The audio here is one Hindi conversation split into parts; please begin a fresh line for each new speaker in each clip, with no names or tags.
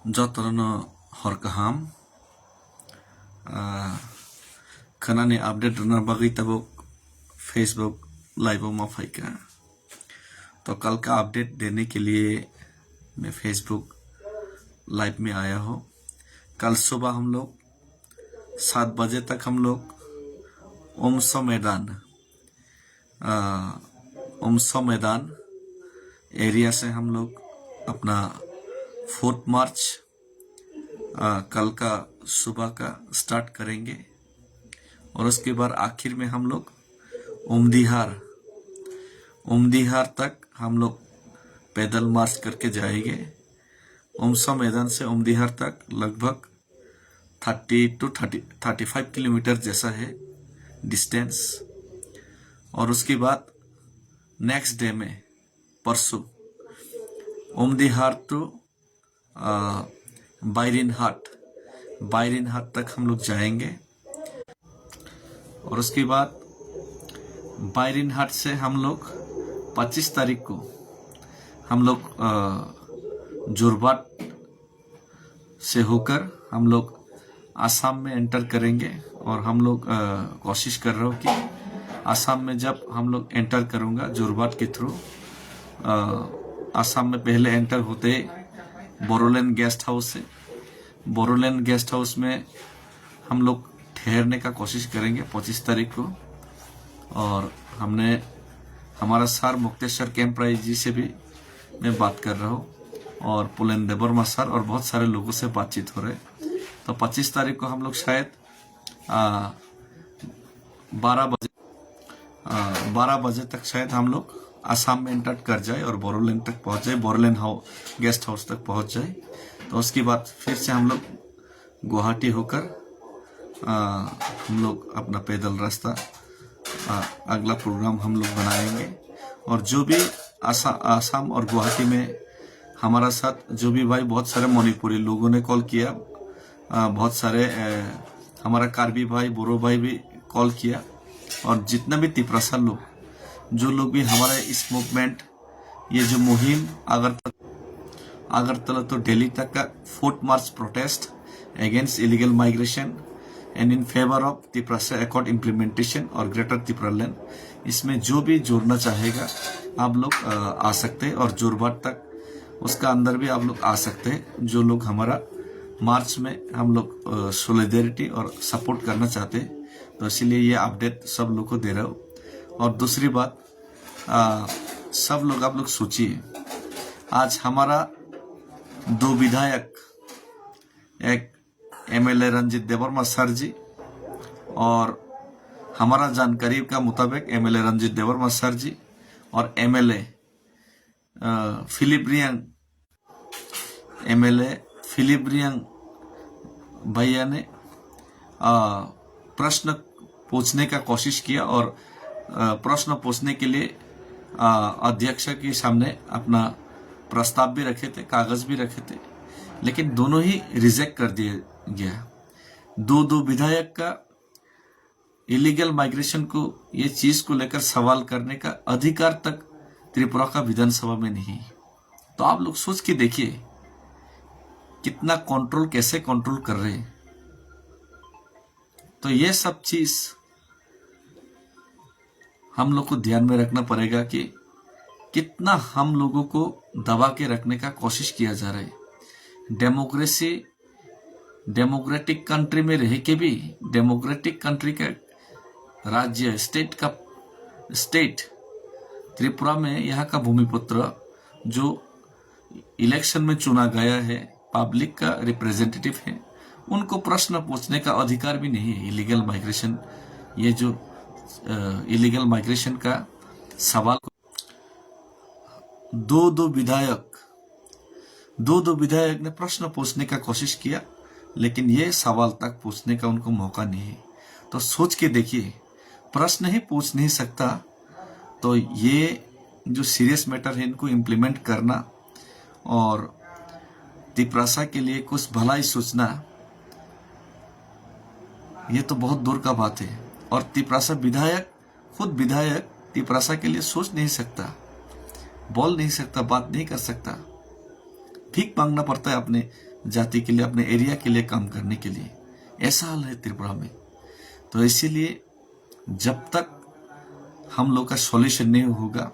Jotono horkaham kanani update runner bagi tabuk Facebook live में फाइका। तो कल का अपडेट देने के लिए मैं फेसबुक लाइव में आया हूँ। कल सुबह हम लोग 7 बजे तक हम लोग ओमसो मैदान एरिया से हम लोग अपना 4th मार्च कल का सुबह का स्टार्ट करेंगे और उसके बाद आखिर में हम लोग उमदीहार तक हम लोग पैदल मार्च करके जाएंगे। ओमसो मैदान से उमदीहार तक लगभग 30 to 35 किलोमीटर जैसा है डिस्टेंस। और उसके बाद नेक्स्ट डे में परसों उमदीहार टू बायरिन हाट तक हम लोग जाएंगे। और उसके बाद बायरिन हाट से हम लोग 25 तारीख को हम लोग जोरबाट से होकर हम लोग आसाम में एंटर करेंगे। और हम लोग कोशिश कर रहे हो कि आसाम में जब हम लोग एंटर करूंगा जोरबाट के थ्रू आसाम में पहले एंटर होते बोरोलैंड गेस्ट हाउस से बोरोलैंड गेस्ट हाउस में हम लोग ठहरने का कोशिश करेंगे 25 तारीख को। और हमने हमारा सर मुक्तेश्वर कैंपराय जी से भी मैं बात कर रहा हूँ और पुलेन देबर्मा सर और बहुत सारे लोगों से बातचीत हो रहे। तो 25 तारीख को हम लोग शायद 12 बजे तक शायद हम लोग आसाम में एंटर कर जाए और बोरोलैंड तक पहुंच जाए, बोरोलैंड गेस्ट हाउस तक पहुंच जाए। तो उसके बाद फिर से हम लोग गुवाहाटी होकर हम लोग अपना पैदल रास्ता अगला प्रोग्राम हम लोग बनाएंगे। और जो भी आसाम और गुवाहाटी में हमारा साथ जो भी भाई बहुत सारे मणिपुरी लोगों ने कॉल किया, बहुत सारे हमारा कार्बी भाई बोरो भाई भी कॉल किया। और जितना भी तिपरासा लोग जो लोग भी हमारे इस मूवमेंट ये जो मुहिम अगरतला तो दिल्ली तक का 4th March protest against illegal migration and in favour of Tiprasa accord implementation और ग्रेटर तिपरालैंड, इसमें जो भी जोड़ना चाहेगा आप लोग आ सकते हैं। और जोरबाट तक उसका अंदर भी आप लोग आ सकते हैं जो लोग हमारा मार्च में हम लोग सोलिडेरिटी और सपोर्ट करना चाहते हैं। तो इसीलिए ये अपडेट सब लोग को दे रहा हूँ। और दूसरी बात सब लोग आप लोग सोचिए, आज हमारा 2 विधायक, एक MLA रंजीत देबर्मा सर जी और हमारा जानकारी का मुताबिक MLA रंजीत देबर्मा सर जी और MLA फिलिप रियांग भैया ने प्रश्न पूछने का कोशिश किया और प्रश्न पूछने के लिए अध्यक्ष के सामने अपना प्रस्ताव भी रखे थे, कागज भी रखे थे, लेकिन दोनों ही रिजेक्ट कर दिया गया। दो विधायक का इलीगल माइग्रेशन को ये चीज को लेकर सवाल करने का अधिकार तक त्रिपुरा का विधानसभा में नहीं। तो आप लोग सोच के देखिए कितना कंट्रोल, कैसे कंट्रोल कर रहे हैं। तो ये सब चीज हम लोग को ध्यान में रखना पड़ेगा कि कितना हम लोगों को दबा के रखने का कोशिश किया जा रहा है। डेमोक्रेटिक कंट्री में रह के भी, डेमोक्रेटिक कंट्री का राज्य स्टेट त्रिपुरा में यहाँ का भूमिपुत्र जो इलेक्शन में चुना गया है, पब्लिक का रिप्रेजेंटेटिव है, उनको प्रश्न पूछने का अधिकार भी नहीं है। इलीगल माइग्रेशन, ये जो इलीगल माइग्रेशन का सवाल दो विधायक ने प्रश्न पूछने का कोशिश किया, लेकिन ये सवाल तक पूछने का उनको मौका नहीं है। तो सोच के देखिए, प्रश्न ही पूछ नहीं सकता तो ये जो सीरियस मैटर है इनको इम्प्लीमेंट करना और तिपरासा के लिए कुछ भलाई सोचना, ये तो बहुत दूर का बात है। और तिपरासा खुद विधायक तिपरासा के लिए सोच नहीं सकता, बोल नहीं सकता, बात नहीं कर सकता, भीख मांगना पड़ता है अपने जाति के लिए, अपने एरिया के लिए काम करने के लिए। ऐसा हाल है त्रिपुरा में। तो इसीलिए जब तक हम लोग का सॉल्यूशन नहीं होगा,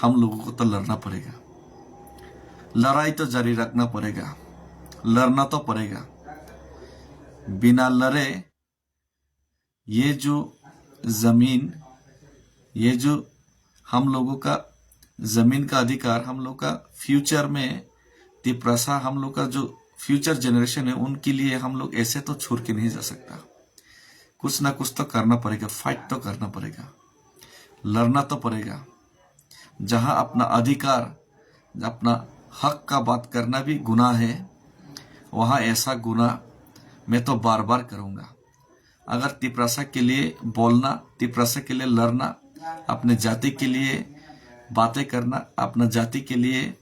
हम लोगों को तो लड़ना पड़ेगा, लड़ाई तो जारी रखना पड़ेगा, लड़ना तो पड़ेगा। बिना लड़े ये जो जमीन, ये जो हम लोगों का जमीन का अधिकार, हम लोग का फ्यूचर में तिप्रसा, हम लोग का जो फ्यूचर जनरेशन है उनके लिए हम लोग ऐसे तो छोड़ के नहीं जा सकता। कुछ ना कुछ तो करना पड़ेगा, फाइट तो करना पड़ेगा, लड़ना तो पड़ेगा। जहां अपना अधिकार, अपना हक का बात करना भी गुनाह है, वहां ऐसा गुनाह मैं तो बार बार करूंगा। अगर तिप्रसा के लिए बोलना, तिप्रसा के लिए लड़ना, अपने जाति के लिए बातें करना, अपना जाति के लिए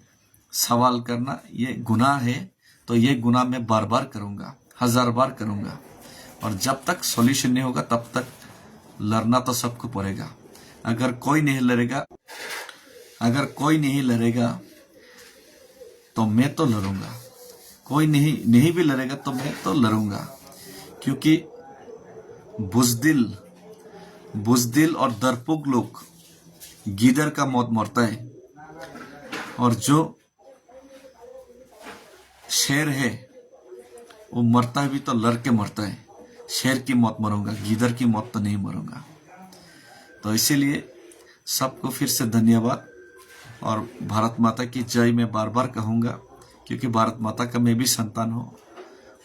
सवाल करना ये गुनाह है, तो ये गुनाह मैं बार बार करूंगा, 1000 बार करूंगा। और जब तक सॉल्यूशन नहीं होगा तब तक लड़ना तो सबको पड़ेगा। अगर कोई नहीं लड़ेगा तो मैं तो लड़ूंगा, कोई नहीं भी लड़ेगा तो मैं तो लड़ूंगा। क्योंकि बुजदिल और दरपुक लोग गीदड़ का मौत मरता है, और जो शेर है वो मरता है भी तो लड़ के मरता है। शेर की मौत मरूंगा, गीदड़ की मौत तो नहीं मरूंगा। तो इसीलिए सबको फिर से धन्यवाद, और भारत माता की जय मैं बार बार कहूंगा, क्योंकि भारत माता का मैं भी संतान हूं,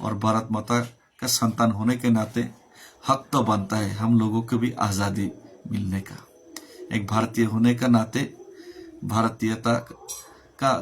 और भारत माता का संतान होने के नाते हक तो बनता है हम लोगों को भी आज़ादी मिलने का। एक भारतीय होने का नाते भारतीयता का